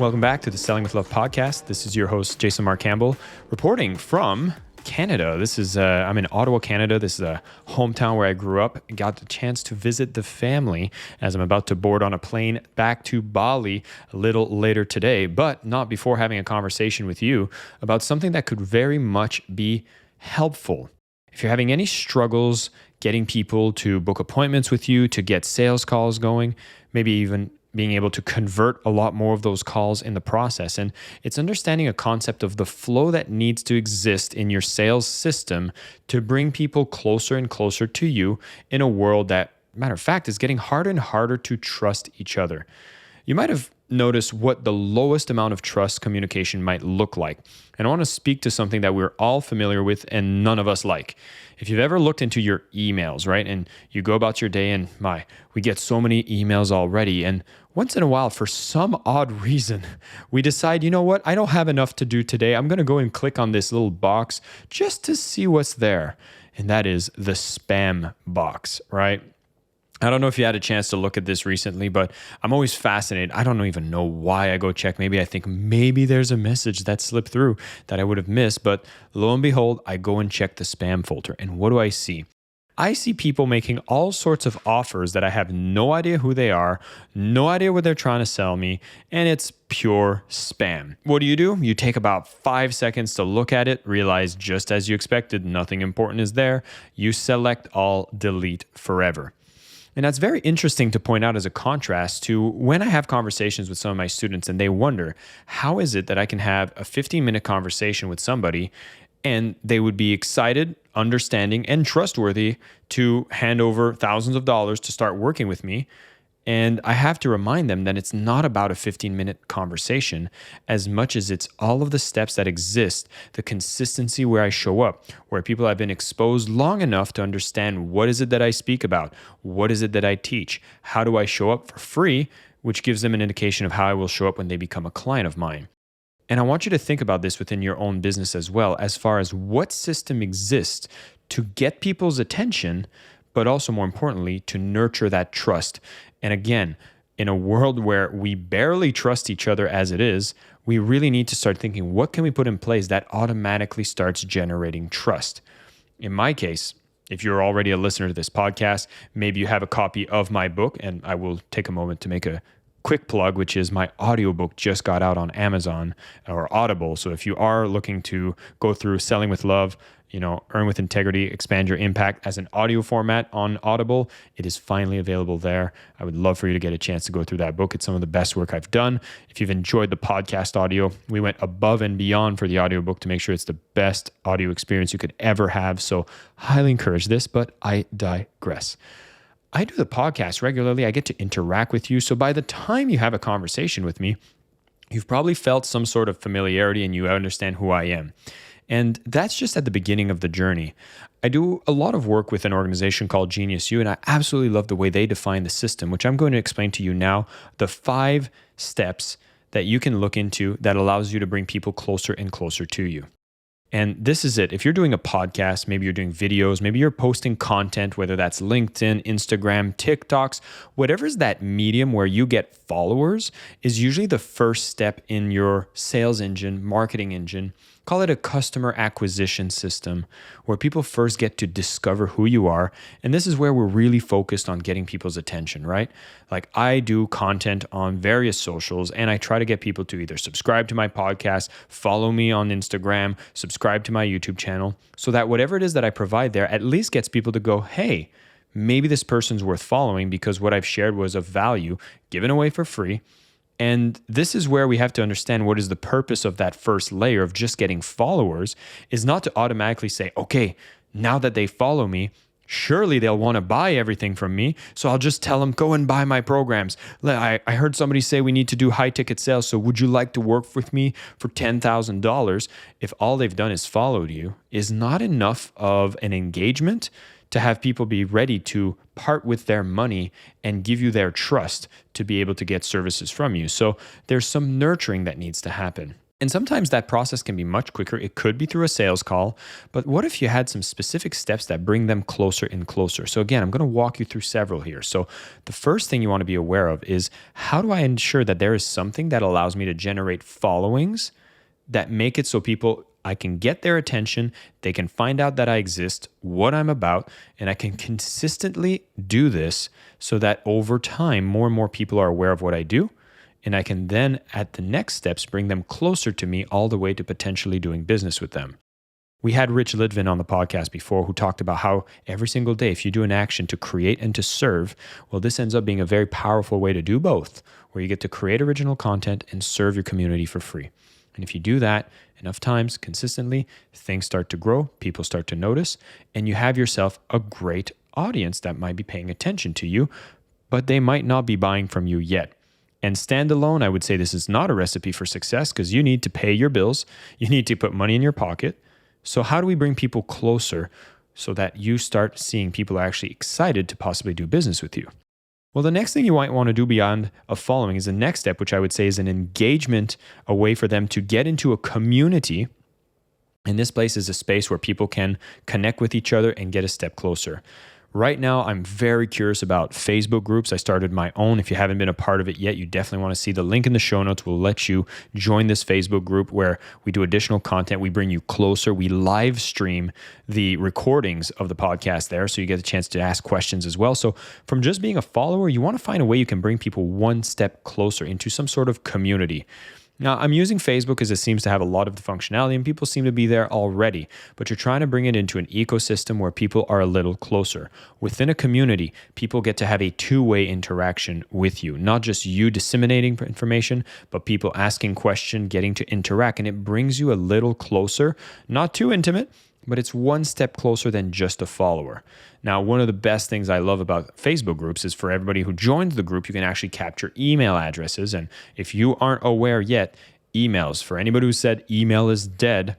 Welcome back to the Selling with Love podcast. This is your host, Jason Marc Campbell, reporting from Canada. I'm in Ottawa, Canada. This is a hometown where I grew up and got the chance to visit the family as I'm about to board on a plane back to Bali a little later today, but not before having a conversation with you about something that could very much be helpful. If you're having any struggles getting people to book appointments with you, to get sales calls going, maybe even being able to convert a lot more of those calls in the process. And it's understanding a concept of the flow that needs to exist in your sales system to bring people closer and closer to you in a world that, matter of fact, is getting harder and harder to trust each other. You might have noticed what the lowest amount of trust communication might look like. And I want to speak to something that we're all familiar with and none of us like. If you've ever looked into your emails, right, and you go about your day and we get so many emails already. And once in a while, for some odd reason, we decide, you know what, I don't have enough to do today. I'm going to go and click on this little box just to see what's there. And that is the spam box, right? I don't know if you had a chance to look at this recently, but I'm always fascinated. I don't even know why I go check. Maybe I think maybe there's a message that slipped through that I would have missed. But lo and behold, I go and check the spam folder. And what do I see? I see people making all sorts of offers that I have no idea who they are, no idea what they're trying to sell me, and it's pure spam. What do? You take about 5 seconds to look at it, realize just as you expected, nothing important is there. You select all, delete forever. And that's very interesting to point out as a contrast to when I have conversations with some of my students and they wonder, how is it that I can have a 15-minute conversation with somebody and they would be excited, understanding, and trustworthy to hand over thousands of dollars to start working with me? And I have to remind them that it's not about a 15-minute conversation as much as it's all of the steps that exist, the consistency where I show up, where people have been exposed long enough to understand what is it that I speak about, what is it that I teach, how do I show up for free, which gives them an indication of how I will show up when they become a client of mine. And I want you to think about this within your own business as well, as far as what system exists to get people's attention, but also more importantly, to nurture that trust. And again, in a world where we barely trust each other as it is, we really need to start thinking, what can we put in place that automatically starts generating trust? In my case, if you're already a listener to this podcast, maybe you have a copy of my book, and I will take a moment to make a quick plug, which is my audiobook just got out on Amazon or Audible. So if you are looking to go through Selling with Love, Earn with Integrity, Expand Your Impact as an audio format on Audible, it is finally available there. I would love for you to get a chance to go through that book. It's some of the best work I've done. If you've enjoyed the podcast audio, we went above and beyond for the audiobook to make sure it's the best audio experience you could ever have. So highly encourage this, but I digress. I do the podcast regularly. I get to interact with you. So by the time you have a conversation with me, you've probably felt some sort of familiarity and you understand who I am. And that's just at the beginning of the journey. I do a lot of work with an organization called Genius U, and I absolutely love the way they define the system, which I'm going to explain to you now, the 5 steps that you can look into that allows you to bring people closer and closer to you. And this is it. If you're doing a podcast, maybe you're doing videos, maybe you're posting content, whether that's LinkedIn, Instagram, TikToks, whatever's that medium where you get followers is usually the first step in your sales engine, marketing engine. Call it a customer acquisition system where people first get to discover who you are. And this is where we're really focused on getting people's attention, right? Like I do content on various socials and I try to get people to either subscribe to my podcast, follow me on Instagram, subscribe to my YouTube channel, so that whatever it is that I provide there at least gets people to go, hey, maybe this person's worth following because what I've shared was of value, given away for free. And this is where we have to understand what is the purpose of that first layer of just getting followers is not to automatically say, okay, now that they follow me, surely they'll want to buy everything from me. So I'll just tell them, go and buy my programs. I heard somebody say we need to do high ticket sales. So would you like to work with me for $10,000? If all they've done is followed you, is not enough of an engagement to have people be ready to part with their money and give you their trust to be able to get services from you. So there's some nurturing that needs to happen. And sometimes that process can be much quicker. It could be through a sales call, but what if you had some specific steps that bring them closer and closer? So again, I'm going to walk you through several here. So the first thing you want to be aware of is, how do I ensure that there is something that allows me to generate followings that make it so I can get their attention, they can find out that I exist, what I'm about, and I can consistently do this so that over time, more and more people are aware of what I do. And I can then, at the next steps, bring them closer to me all the way to potentially doing business with them. We had Rich Litvin on the podcast before, who talked about how every single day, if you do an action to create and to serve, well, this ends up being a very powerful way to do both, where you get to create original content and serve your community for free. And if you do that enough times consistently, things start to grow, people start to notice, and you have yourself a great audience that might be paying attention to you, but they might not be buying from you yet. And standalone, I would say this is not a recipe for success, because you need to pay your bills. You need to put money in your pocket. So how do we bring people closer so that you start seeing people are actually excited to possibly do business with you? Well, the next thing you might want to do beyond a following is the next step, which I would say is an engagement, a way for them to get into a community. And this place is a space where people can connect with each other and get a step closer. Right now, I'm very curious about Facebook groups. I started my own. If you haven't been a part of it yet, you definitely want to see the link in the show notes. We'll let you join this Facebook group where we do additional content. We bring you closer. We live stream the recordings of the podcast there, so you get a chance to ask questions as well. So from just being a follower, you want to find a way you can bring people one step closer into some sort of community. Now, I'm using Facebook because it seems to have a lot of the functionality and people seem to be there already, but you're trying to bring it into an ecosystem where people are a little closer. Within a community, people get to have a two-way interaction with you, not just you disseminating information, but people asking questions, getting to interact, and it brings you a little closer, not too intimate, but it's one step closer than just a follower. Now, one of the best things I love about Facebook groups is for everybody who joins the group, you can actually capture email addresses. And if you aren't aware yet, emails, for anybody who said email is dead,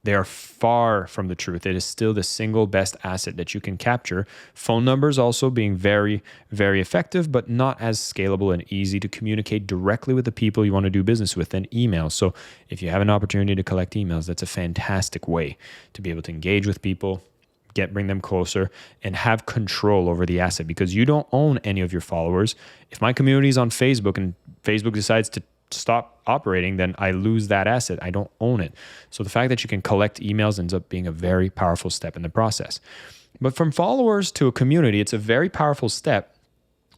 they are far from the truth. It is still the single best asset that you can capture. Phone numbers also being very, very effective, but not as scalable and easy to communicate directly with the people you want to do business with than emails. So if you have an opportunity to collect emails, that's a fantastic way to be able to engage with people, bring them closer, and have control over the asset, because you don't own any of your followers. If my community is on Facebook and Facebook decides to stop operating, then I lose that asset. I don't own it. So the fact that you can collect emails ends up being a very powerful step in the process. But from followers to a community, it's a very powerful step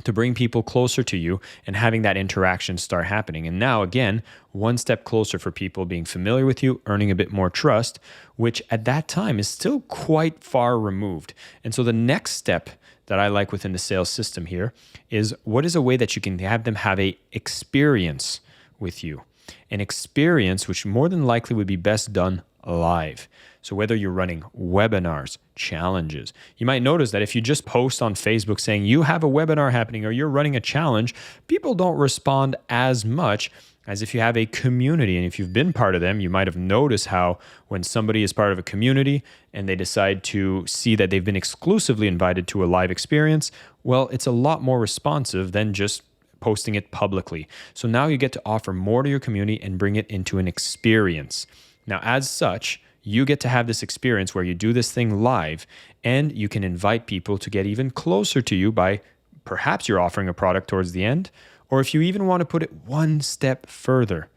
to bring people closer to you and having that interaction start happening. And now, again, one step closer for people being familiar with you, earning a bit more trust, which at that time is still quite far removed. And so the next step that I like within the sales system here is, what is a way that you can have them have a experience with you? An experience which more than likely would be best done live. So whether you're running webinars, challenges, you might notice that if you just post on Facebook saying you have a webinar happening or you're running a challenge, people don't respond as much as if you have a community. And if you've been part of them, you might have noticed how when somebody is part of a community and they decide to see that they've been exclusively invited to a live experience, well, it's a lot more responsive than just posting it publicly. So now you get to offer more to your community and bring it into an experience. Now, as such, you get to have this experience where you do this thing live, and you can invite people to get even closer to you by perhaps you're offering a product towards the end, or if you even want to put it one step further,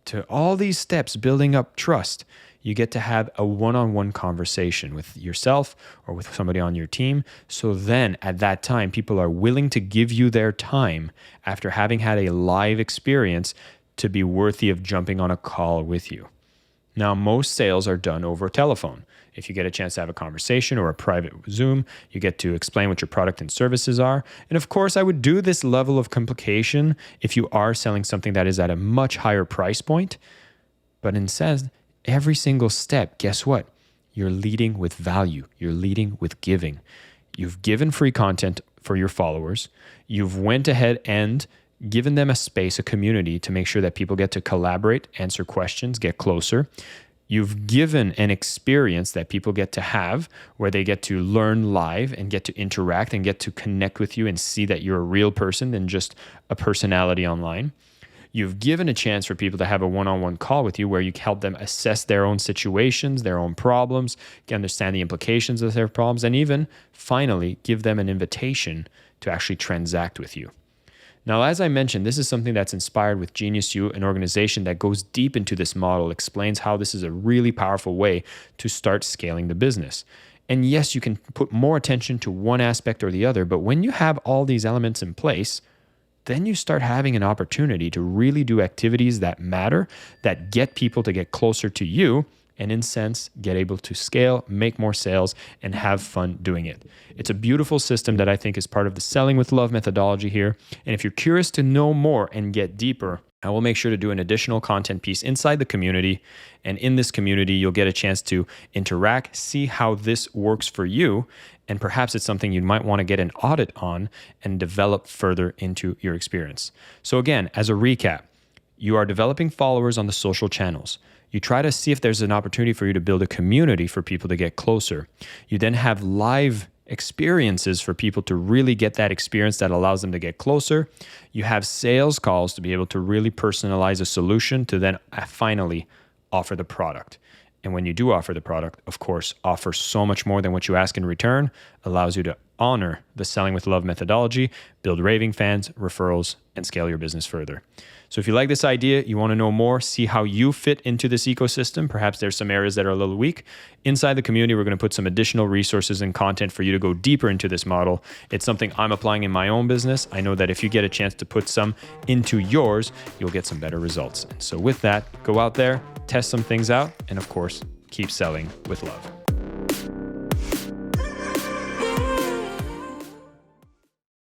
to all these steps building up trust, you get to have a one-on-one conversation with yourself or with somebody on your team. So then at that time, people are willing to give you their time after having had a live experience to be worthy of jumping on a call with you. Now, most sales are done over telephone. If you get a chance to have a conversation or a private Zoom, you get to explain what your product and services are. And of course, I would do this level of complication if you are selling something that is at a much higher price point. But instead, every single step, guess what? You're leading with value. You're leading with giving. You've given free content for your followers. You've went ahead and given them a space, a community to make sure that people get to collaborate, answer questions, get closer. You've given an experience that people get to have where they get to learn live and get to interact and get to connect with you and see that you're a real person than just a personality online. You've given a chance for people to have a one-on-one call with you where you help them assess their own situations, their own problems, understand the implications of their problems, and even finally give them an invitation to actually transact with you. Now, as I mentioned, this is something that's inspired with Genius U, an organization that goes deep into this model, explains how this is a really powerful way to start scaling the business. And yes, you can put more attention to one aspect or the other, but when you have all these elements in place, then you start having an opportunity to really do activities that matter, that get people to get closer to you, and in a sense, get able to scale, make more sales, and have fun doing it. It's a beautiful system that I think is part of the Selling with Love methodology here. And if you're curious to know more and get deeper, I will make sure to do an additional content piece inside the community. And in this community, you'll get a chance to interact, see how this works for you, and perhaps it's something you might want to get an audit on and develop further into your experience. So again, as a recap, you are developing followers on the social channels. You try to see if there's an opportunity for you to build a community for people to get closer. You then have live experiences for people to really get that experience that allows them to get closer. You have sales calls to be able to really personalize a solution to then finally offer the product. And when you do offer the product, of course, offer so much more than what you ask in return, allows you to honor the Selling with Love methodology, build raving fans, referrals, and scale your business further. So if you like this idea, you want to know more, see how you fit into this ecosystem, perhaps there's some areas that are a little weak. Inside the community, we're going to put some additional resources and content for you to go deeper into this model. It's something I'm applying in my own business. I know that if you get a chance to put some into yours, you'll get some better results. And so with that, go out there, test some things out, and of course, keep selling with love.